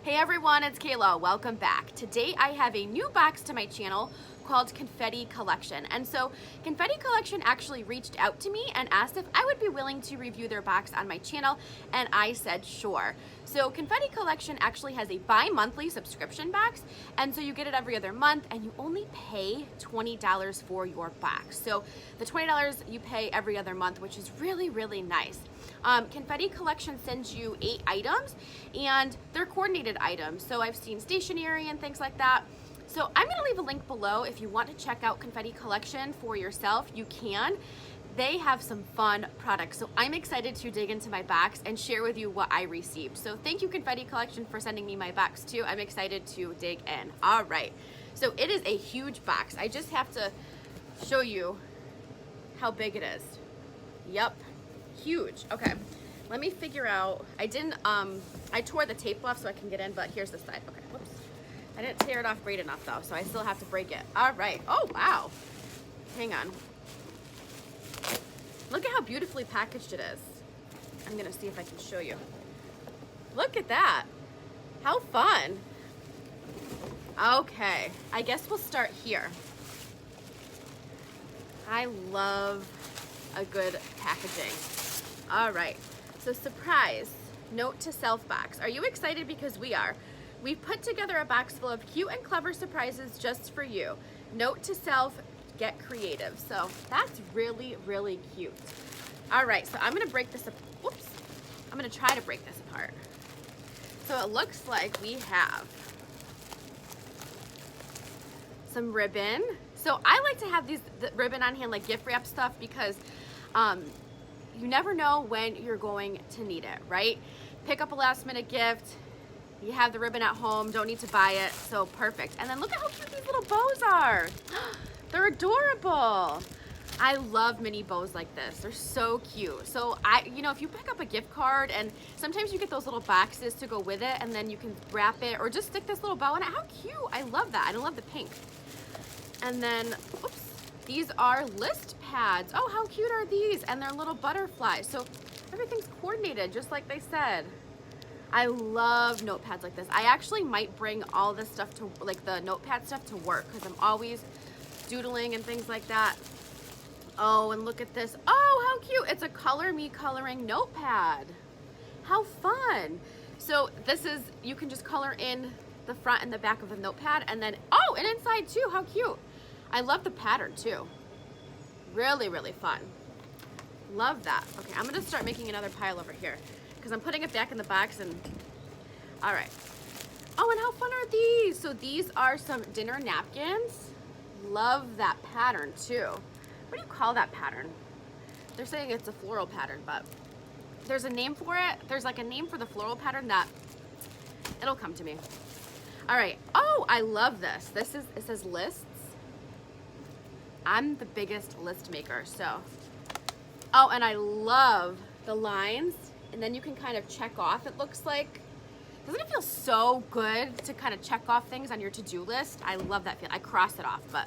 Hey everyone, it's Kayla. Welcome back. Today I have a new box to my channel called Confetti Collection. And so Confetti Collection actually reached out to me and asked if I would be willing to review their box on my channel, and I said sure. So Confetti Collection actually has a bi-monthly subscription box, and so you get it every other month and you only pay $20 for your box. So the $20 you pay every other month, which is really, really nice. Confetti Collection sends you 8 items and they're coordinated items. So I've seen stationery and things like that. So I'm gonna leave a link below. If you want to check out Confetti Collection for yourself, you can. They have some fun products. So I'm excited to dig into my box and share with you what I received. So thank you, Confetti Collection, for sending me my box too. I'm excited to dig in. All right, so it is a huge box. I just have to show you how big it is. Yep, huge. Okay, let me figure out, I tore the tape off so I can get in, but here's the side. Okay, whoops. I didn't tear it off great enough though, so I still have to break it. All right, oh wow. Hang on. Look at how beautifully packaged it is. I'm gonna see if I can show you. Look at that. How fun. Okay, I guess we'll start here. I love a good packaging. All right, so surprise, note to self box. Are you excited? Because we are. We've put together a box full of cute and clever surprises just for you. Note to self, get creative. So that's really, really cute. All right, so I'm gonna break this up. Whoops, I'm gonna try to break this apart. So it looks like we have some ribbon. So I like to have the ribbon on hand, like gift wrap stuff, because you never know when you're going to need it, right? Pick up a last minute gift, you have the ribbon at home, don't need to buy it, so perfect. And then look at how cute these little bows are. They're adorable. I love mini bows like this. They're so cute. So if you pick up a gift card, and sometimes you get those little boxes to go with it, and then you can wrap it or just stick this little bow in it. How cute. I love that. I love the pink. And then, oops, these are list pads. Oh, how cute are these? And they're little butterflies. So everything's coordinated, just like they said. I love notepads like this. I actually might bring all this stuff to, like the notepad stuff, to work, because I'm always doodling and things like that. Oh, and look at this. Oh, how cute. It's a color me coloring notepad. How fun. So this is, you can just color in the front and the back of the notepad, and then, oh, and inside too. How cute. I love the pattern too. Really, really fun. Love that. Okay, I'm gonna start making another pile over here because I'm putting it back in the box. And all right. Oh, and how fun are these? So these are some dinner napkins. Love that pattern too. What do you call that pattern? They're saying it's a floral pattern, but there's a name for it. There's like a name for the floral pattern that it'll come to me. All right. Oh, I love this. It says lists. I'm the biggest list maker, so. Oh, and I love the lines, and then you can kind of check off, it looks like. Doesn't it feel so good to kind of check off things on your to-do list? I love that feeling. I cross it off, but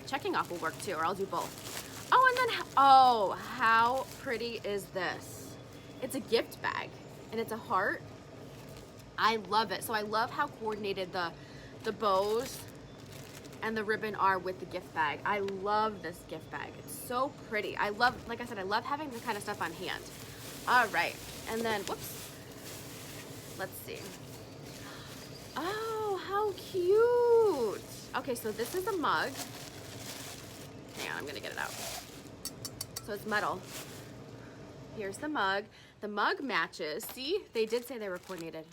checking off will work too, or I'll do both. Oh, and then, oh, how pretty is this? It's a gift bag, and it's a heart. I love it. So I love how coordinated the bows and the ribbon are with the gift bag. I love this gift bag. It's so pretty. I love, like I said, I love having this kind of stuff on hand. All right, and then, whoops, let's see. Oh, how cute. Okay, so this is a mug. Hang on, I'm gonna get it out. So it's metal. Here's the mug. The mug matches. See, they did say they were coordinated.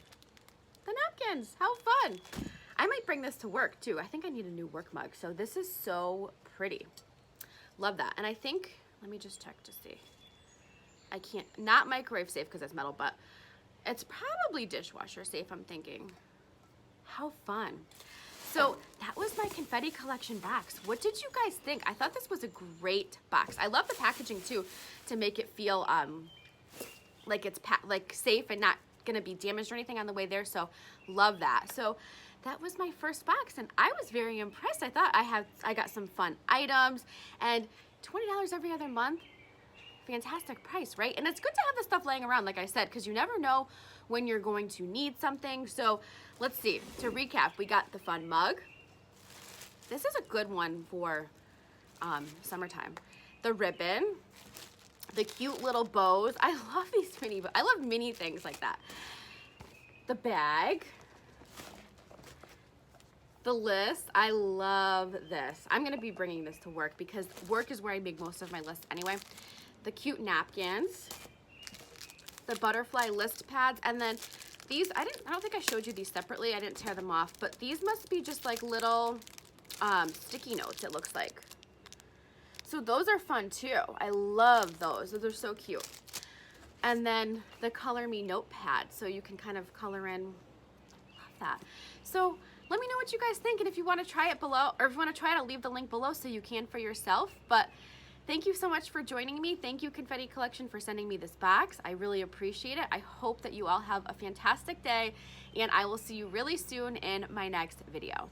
The napkins, how fun. I might bring this to work too. I think I need a new work mug. So this is so pretty. Love that. And I think, let me just check to see. I can't, not microwave safe because it's metal, but it's probably dishwasher safe, I'm thinking. How fun. So that was my Confetti Collection box. What did you guys think? I thought this was a great box. I love the packaging too, to make it feel like it's safe and not gonna be damaged or anything on the way there. So love that. So that was my first box, and I was very impressed. I thought I got some fun items, and $20 every other month. Fantastic price, right? And it's good to have this stuff laying around, like I said, because you never know when you're going to need something. So let's see, to recap, we got the fun mug. This is a good one for summertime. The ribbon, the cute little bows. I love these I love mini things like that. The bag, the list. I love this. I'm gonna be bringing this to work because work is where I make most of my lists anyway. The cute napkins, the butterfly list pads, and then these, I don't think I showed you these separately. I didn't tear them off, but these must be just like little sticky notes, it looks like. So those are fun too. I love those. Those are so cute. And then the Color Me notepad, so you can kind of color in. Love that. So let me know what you guys think, and if you want to try it below, or if you want to try it, I'll leave the link below so you can for yourself. But thank you so much for joining me. Thank you, Confetti Collection, for sending me this box. I really appreciate it. I hope that you all have a fantastic day, and I will see you really soon in my next video.